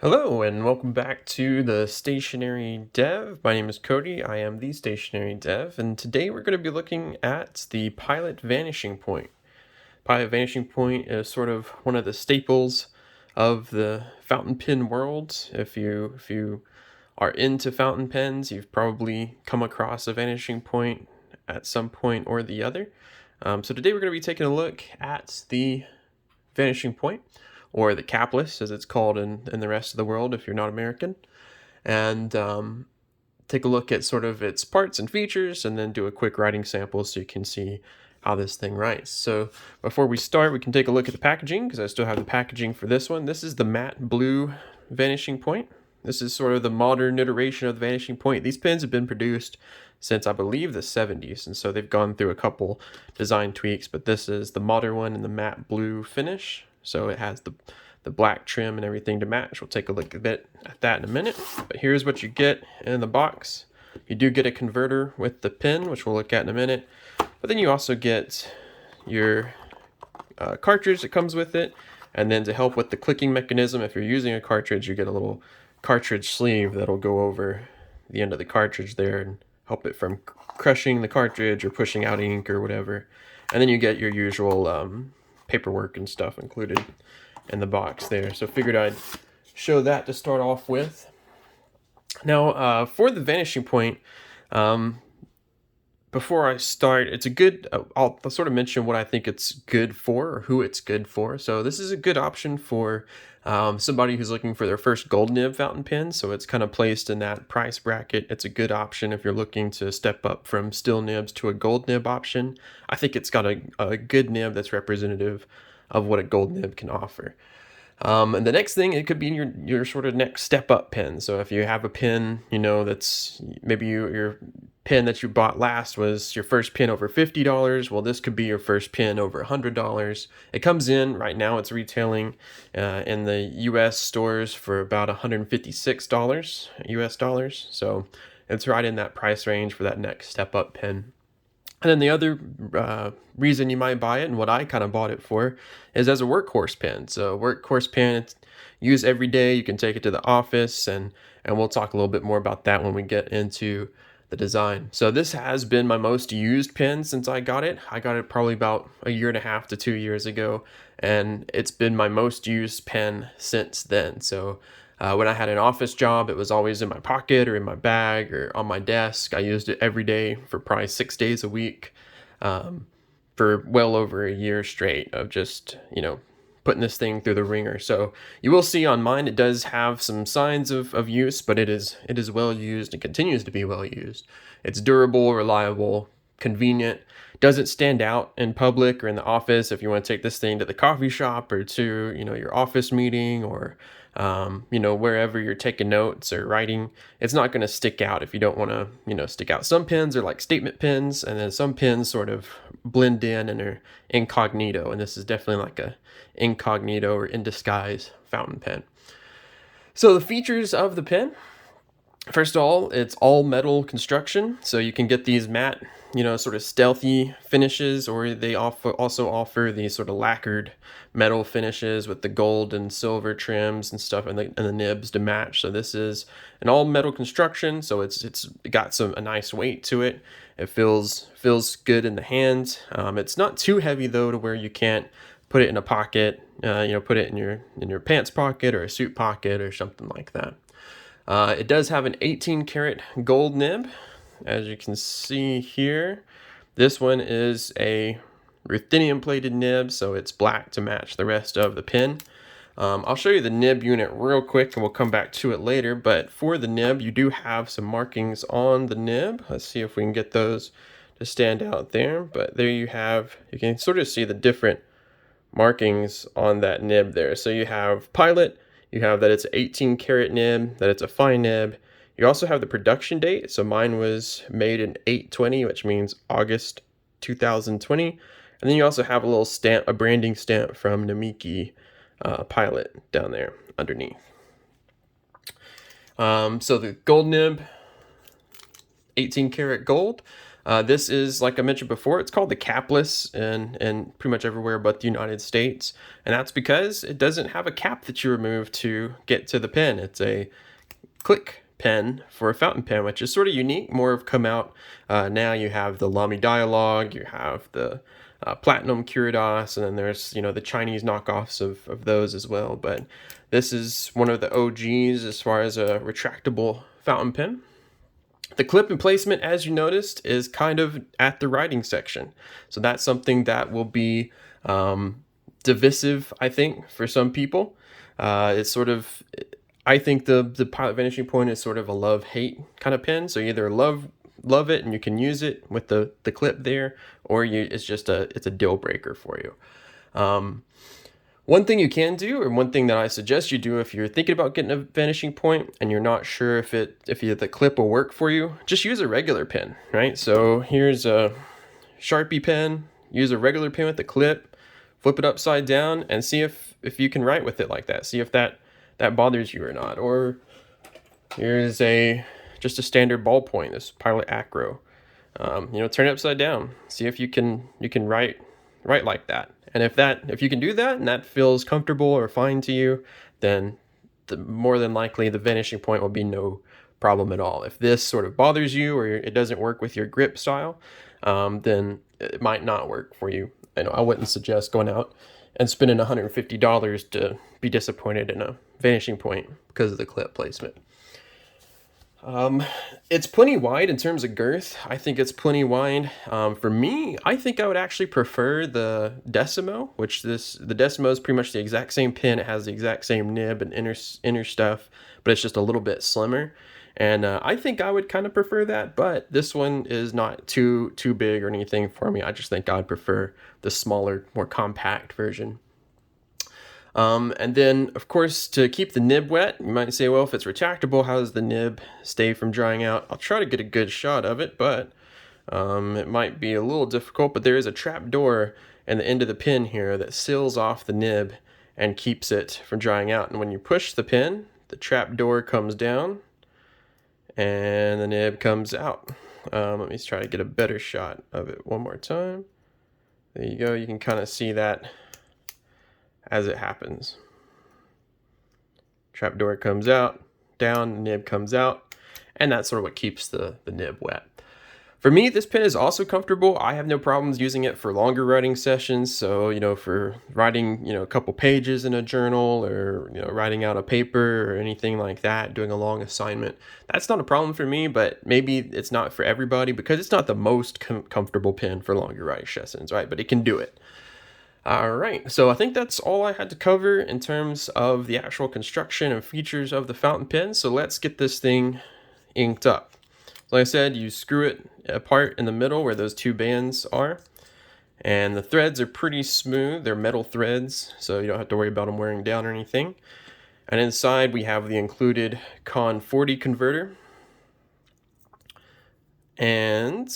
Hello and welcome back to the Stationary Dev. My name is Cody. I am the Stationary Dev, and today we're going to be looking at the Pilot Vanishing Point. Pilot Vanishing Point is sort of one of the staples of the fountain pen world. If you are into fountain pens, you've probably come across a vanishing point at some point or the other. So today we're going to be taking a look at the vanishing point, or the capless as it's called in the rest of the world if you're not American, and take a look at sort of its parts and features, and then do a quick writing sample so you can see how this thing writes. So before we start, we can take a look at the packaging, because I still have the packaging for this one. This is the matte blue vanishing point. This is sort of the modern iteration of the vanishing point. These pens have been produced since I believe the 70s, and so they've gone through a couple design tweaks, but this is the modern one in the matte blue finish. So it has the black trim and everything to match. We'll take a look a bit at that in a minute. But here's what you get in the box. You do get a converter with the pen, which we'll look at in a minute. But then you also get your cartridge that comes with it. And then to help with the clicking mechanism, if you're using a cartridge, you get a little cartridge sleeve that'll go over the end of the cartridge there and help it from crushing the cartridge or pushing out ink or whatever. And then you get your usual paperwork and stuff included in the box there. So figured I'd show that to start off with. Now, for the vanishing point, before I start, it's a good, I'll sort of mention what I think it's good for, or who it's good for. So this is a good option for somebody who's looking for their first gold nib fountain pen. So it's kind of placed in that price bracket. It's a good option if you're looking to step up from steel nibs to a gold nib option. I think it's got a good nib that's representative of what a gold nib can offer. And the next thing, it could be your sort of next step up pen. So if you have a pen, that's maybe your pen that you bought last was your first pen over $50. Well, this could be your first pen over $100. It comes in right now, it's retailing in the US stores for about $156 US dollars. So it's right in that price range for that next step up pen. And then the other reason you might buy it, and what I kind of bought it for, is as a workhorse pen. So workhorse pen, it's used every day. You can take it to the office, and we'll talk a little bit more about that when we get into the design. So this has been my most used pen since I got it. I got it probably about a year and a half to 2 years ago, and it's been my most used pen since then. So when I had an office job, it was always in my pocket or in my bag or on my desk. I used it every day for probably 6 days a week, for well over a year straight of just, putting this thing through the ringer. So you will see on mine, it does have some signs of use, but it is well used and continues to be well used. It's durable, reliable, convenient, doesn't stand out in public or in the office. If you want to take this thing to the coffee shop or to, your office meeting, or wherever you're taking notes or writing, it's not going to stick out if you don't want to, stick out. Some pens are like statement pens, and then some pens sort of blend in and are incognito. And this is definitely like a incognito or in disguise fountain pen. So the features of the pen. First of all, it's all metal construction, so you can get these matte, sort of stealthy finishes, or they also offer these sort of lacquered metal finishes with the gold and silver trims and stuff, and the nibs to match. So this is an all metal construction, so it's got a nice weight to it. It feels good in the hands. It's not too heavy though, to where you can't put it in a pocket. Put it in your pants pocket or a suit pocket or something like that. It does have an 18 karat gold nib, as you can see here. This one is a ruthenium plated nib, so it's black to match the rest of the pen. I'll show you the nib unit real quick and we'll come back to it later, but for the nib, you do have some markings on the nib. Let's see if we can get those to stand out there, but there you can sort of see the different markings on that nib there. So you have Pilot, you have that it's an 18 karat nib, that it's a fine nib. You also have the production date. So mine was made in 8/20, which means August 2020. And then you also have a little stamp, a branding stamp from Namiki Pilot down there underneath. So the gold nib, 18 karat gold. This is, like I mentioned before, it's called the capless and pretty much everywhere but the United States. And that's because it doesn't have a cap that you remove to get to the pen. It's a click pen for a fountain pen, which is sort of unique. More have come out now. You have the Lamy Dialogue, you have the Platinum Curidas, and then there's, you know, the Chinese knockoffs of those as well. But this is one of the OGs as far as a retractable fountain pen. The clip and placement, as you noticed, is kind of at the writing section. So that's something that will be divisive, I think, for some people. It's sort of, I think the Pilot Vanishing Point is sort of a love-hate kind of pen. So you either love it and you can use it with the clip there, or it's a deal breaker for you. One thing you can do, or one thing that I suggest you do if you're thinking about getting a vanishing point and you're not sure if the clip will work for you, just use a regular pen, right? So here's a Sharpie pen. Use a regular pen with the clip, flip it upside down, and see if you can write with it like that. See if that bothers you or not. Or here's just a standard ballpoint, this Pilot Acro. Turn it upside down. See if you can write like that. And if you can do that and that feels comfortable or fine to you, then more than likely the vanishing point will be no problem at all. If this sort of bothers you or it doesn't work with your grip style, then it might not work for you. I wouldn't suggest going out and spending $150 to be disappointed in a vanishing point because of the clip placement. It's plenty wide in terms of girth. I think it's plenty wide. For me, I think I would actually prefer the Decimo, the Decimo is pretty much the exact same pen. It has the exact same nib and inner stuff, but it's just a little bit slimmer. And I think I would kind of prefer that, but this one is not too big or anything for me. I just think I'd prefer the smaller, more compact version. And then, of course, to keep the nib wet, you might say, well, if it's retractable, how does the nib stay from drying out? I'll try to get a good shot of it, but it might be a little difficult. But there is a trap door in the end of the pin here that seals off the nib and keeps it from drying out. And when you push the pin, the trap door comes down and the nib comes out. Let me try to get a better shot of it one more time. There you go. You can kind of see that as it happens. Trapdoor comes out, down, the nib comes out, and that's sort of what keeps the nib wet. For me, this pen is also comfortable. I have no problems using it for longer writing sessions. So, for writing, a couple pages in a journal or, writing out a paper or anything like that, doing a long assignment. That's not a problem for me, but maybe it's not for everybody because it's not the most comfortable pen for longer writing sessions, right? But it can do it. All right, so I think that's all I had to cover in terms of the actual construction and features of the fountain pen. So let's get this thing inked up. Like I said, you screw it apart in the middle where those two bands are. And the threads are pretty smooth. They're metal threads, so you don't have to worry about them wearing down or anything. And inside we have the included Con 40 converter. And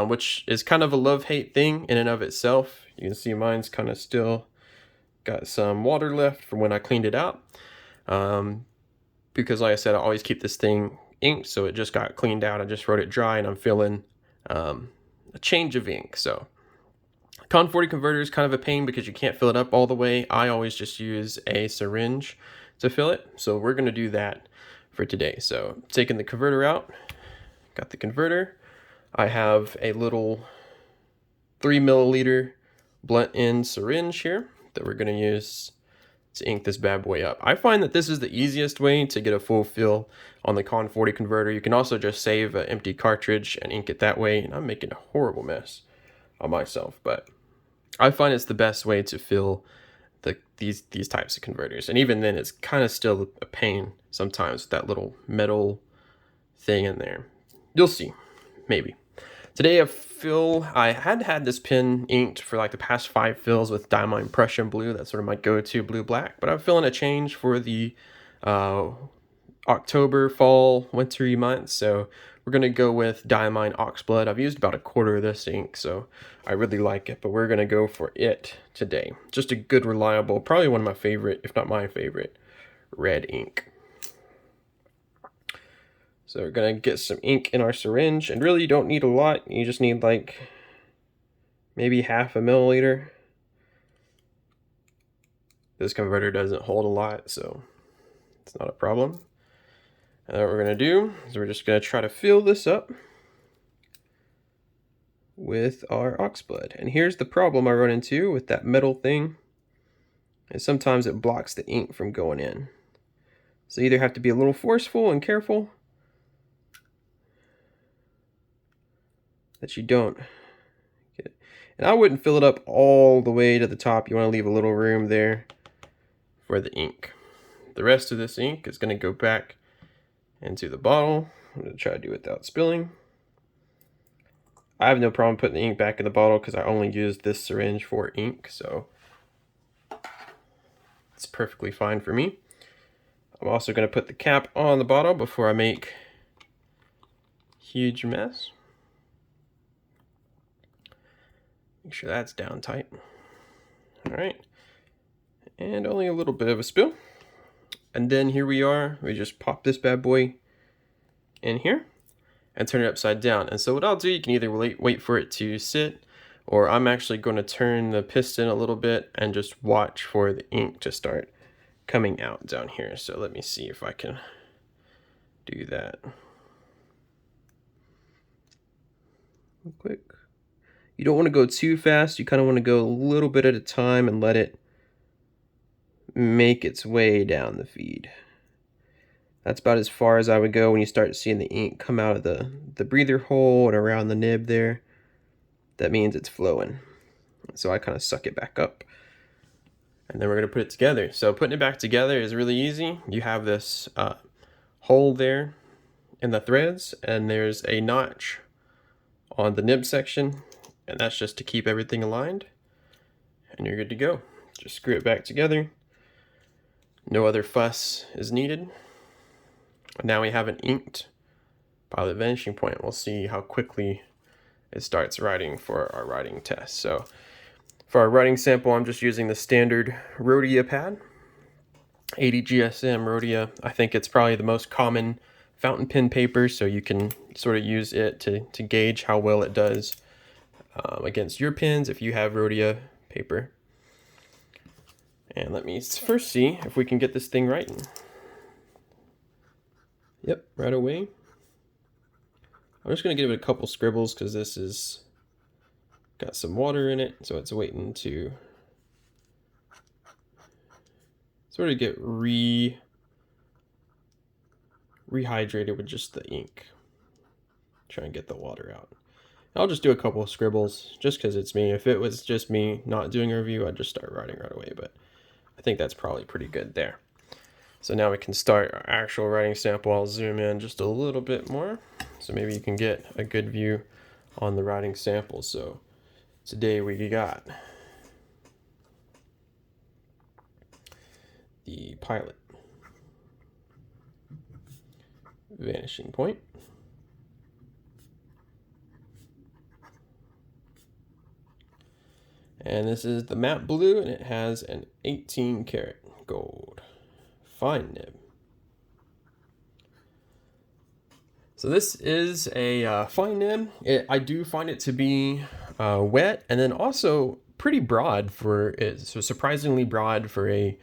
which is kind of a love-hate thing in and of itself. You can see mine's kind of still got some water left from when I cleaned it out. Because like I said, I always keep this thing inked, so it just got cleaned out. I just wrote it dry and I'm feeling a change of ink. So Con 40 converter is kind of a pain because you can't fill it up all the way. I always just use a syringe to fill it. So we're going to do that for today. So taking the converter out, got the converter. I have a little 3 milliliter blunt end syringe here that we're going to use to ink this bad boy up. I find that this is the easiest way to get a full fill on the Con 40 converter. You can also just save an empty cartridge and ink it that way, and I'm making a horrible mess on myself, but I find it's the best way to fill these types of converters. And even then, it's kind of still a pain sometimes with that little metal thing in there. You'll see, maybe. Today I had this pen inked for like the past 5 fills with Diamine Prussian blue. That's sort of my go-to blue-black. But I'm feeling a change for the October, fall, wintry months. So we're going to go with Diamine Oxblood. I've used about a quarter of this ink, so I really like it. But we're going to go for it today. Just a good, reliable, probably one of my favorite, if not my favorite, red ink. So we're gonna get some ink in our syringe, and really you don't need a lot. You just need like maybe half a milliliter. This converter doesn't hold a lot, so it's not a problem. And what we're gonna do is we're just gonna try to fill this up with our Oxblood. And here's the problem I run into with that metal thing, is sometimes it blocks the ink from going in. So you either have to be a little forceful and careful that you don't get. And I wouldn't fill it up all the way to the top. You want to leave a little room there for the ink. The rest of this ink is going to go back into the bottle. I'm going to try to do it without spilling. I have no problem putting the ink back in the bottle because I only use this syringe for ink, so it's perfectly fine for me. I'm also going to put the cap on the bottle before I make a huge mess. Make sure that's down tight. All right, and only a little bit of a spill. And then here we are. We just pop this bad boy in here and turn it upside down. And so what I'll do, you can either wait for it to sit, or I'm actually going to turn the piston a little bit and just watch for the ink to start coming out down here. So let me see if I can do that real quick. You don't want to go too fast. You kind of want to go a little bit at a time and let it make its way down the feed. That's about as far as I would go when you start seeing the ink come out of the breather hole and around the nib there. That means it's flowing. So I kind of suck it back up. And then we're going to put it together. So putting it back together is really easy. You have this hole there in the threads, and there's a notch on the nib section, and that's just to keep everything aligned. And you're good to go. Just screw it back together. No other fuss is needed. Now we have an inked pilot vanishing point. We'll see how quickly it starts writing for our writing test. So for our writing sample, I'm just using the standard Rhodia pad, 80 GSM Rhodia. I think it's probably the most common fountain pen paper, so you can sort of use it to gauge how well it does against your pens if you have Rhodia paper. And let me first see if we can get this thing writing. Yep, right away. I'm just going to give it a couple scribbles because this is got some water in it, so it's waiting to sort of get rehydrated with just the ink. Try and get the water out. I'll just do a couple of scribbles just because it's me. If it was just me not doing a review, I'd just start writing right away, but I think that's probably pretty good there. So now we can start our actual writing sample. I'll zoom in just a little bit more so maybe you can get a good view on the writing sample. So today we got the pilot vanishing point, and this is the matte blue, and it has an 18 karat gold fine nib. So this is a fine nib. I do find it to be wet, and then also pretty broad for it. So surprisingly broad for a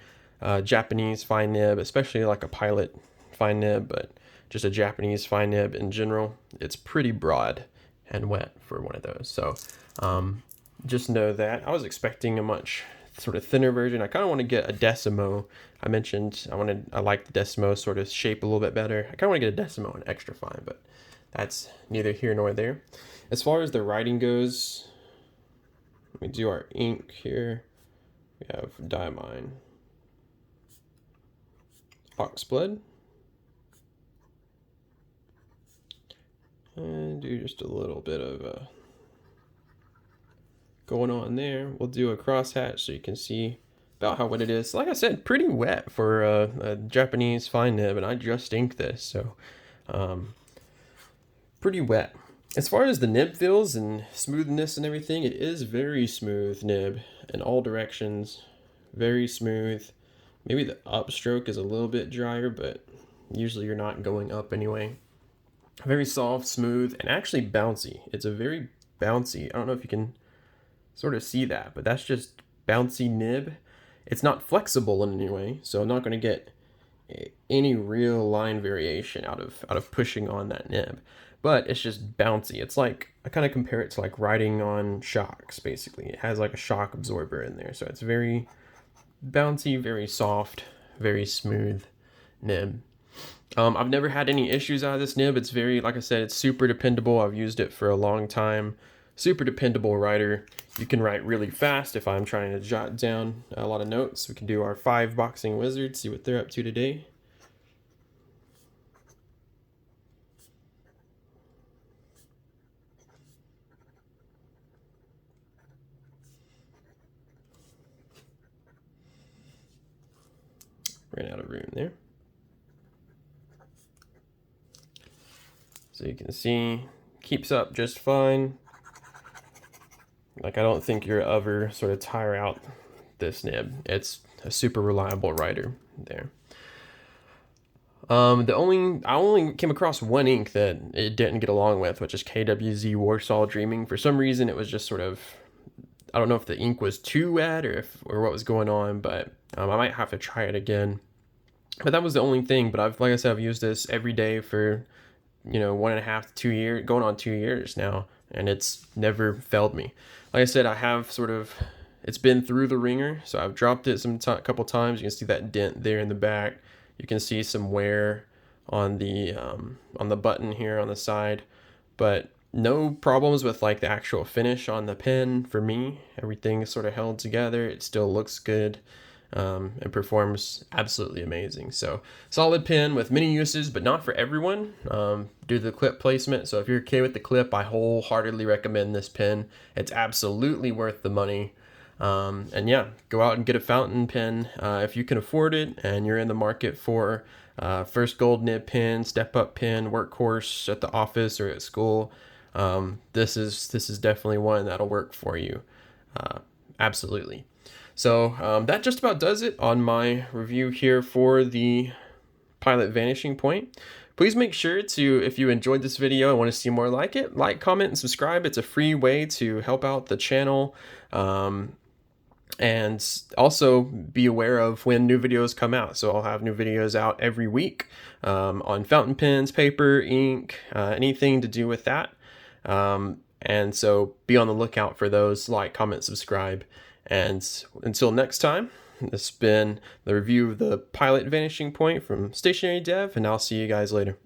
Japanese fine nib, especially like a pilot fine nib, but just a Japanese fine nib in general. It's pretty broad and wet for one of those. So just know that. I was expecting a much sort of thinner version. I kind of want to get a Decimo. I mentioned I like the Decimo sort of shape a little bit better. I kind of want to get a Decimo and extra fine, but that's neither here nor there. As far as the writing goes, let me do our ink here. We have Diamine Oxblood. And do just a little bit of going on there. We'll do a crosshatch so you can see about how wet it is. Like I said, pretty wet for a Japanese fine nib, and I just inked this, so pretty wet. As far as the nib feels and smoothness and everything, it is very smooth nib in all directions. Very smooth. Maybe the upstroke is a little bit drier, but usually you're not going up anyway. Very soft, smooth, and actually bouncy. It's a very bouncy, I don't know if you can sort of see that, but that's just bouncy nib. It's not flexible in any way, so I'm not going to get any real line variation out of pushing on that nib, but it's just bouncy. It's like, I kind of compare it to like riding on shocks. Basically, it has like a shock absorber in there, so it's very bouncy, very soft, very smooth nib. I've never had any issues out of this nib. It's very, like I said, it's super dependable. I've used it for a long time. Super dependable writer. You can write really fast if I'm trying to jot down a lot of notes. We can do our 5 boxing wizards, see what they're up to today. Ran out of room there. So you can see, keeps up just fine. Like, I don't think you'll ever sort of tire out this nib. It's a super reliable writer there. I only came across one ink that it didn't get along with, which is KWZ Warsaw Dreaming. For some reason, it was just sort of, I don't know if the ink was too wet or what was going on, but I might have to try it again. But that was the only thing. But like I said, I've used this every day for 1.5 to 2 years, going on 2 years now, and it's never failed me. Like I said, I have sort of, it's been through the ringer, so I've dropped it couple times. You can see that dent there in the back. You can see some wear on the button here on the side, but no problems with like the actual finish on the pen for me. Everything is sort of held together. It still looks good. And performs absolutely amazing. So solid pen with many uses, but not for everyone due to the clip placement. So if you're okay with the clip, I wholeheartedly recommend this pen. It's absolutely worth the money. And yeah, go out and get a fountain pen if you can afford it and you're in the market for first gold nib pen, step up pen, workhorse at the office or at school. This is definitely one that'll work for you. Absolutely. So that just about does it on my review here for the Pilot Vanishing Point. Please make sure to, if you enjoyed this video and want to see more like it, like, comment, and subscribe. It's a free way to help out the channel. And also be aware of when new videos come out. So I'll have new videos out every week on fountain pens, paper, ink, anything to do with that. And so be on the lookout for those. Like, comment, subscribe. And until next time, this has been the review of the Pilot Vanishing Point from Stationary Dev, and I'll see you guys later.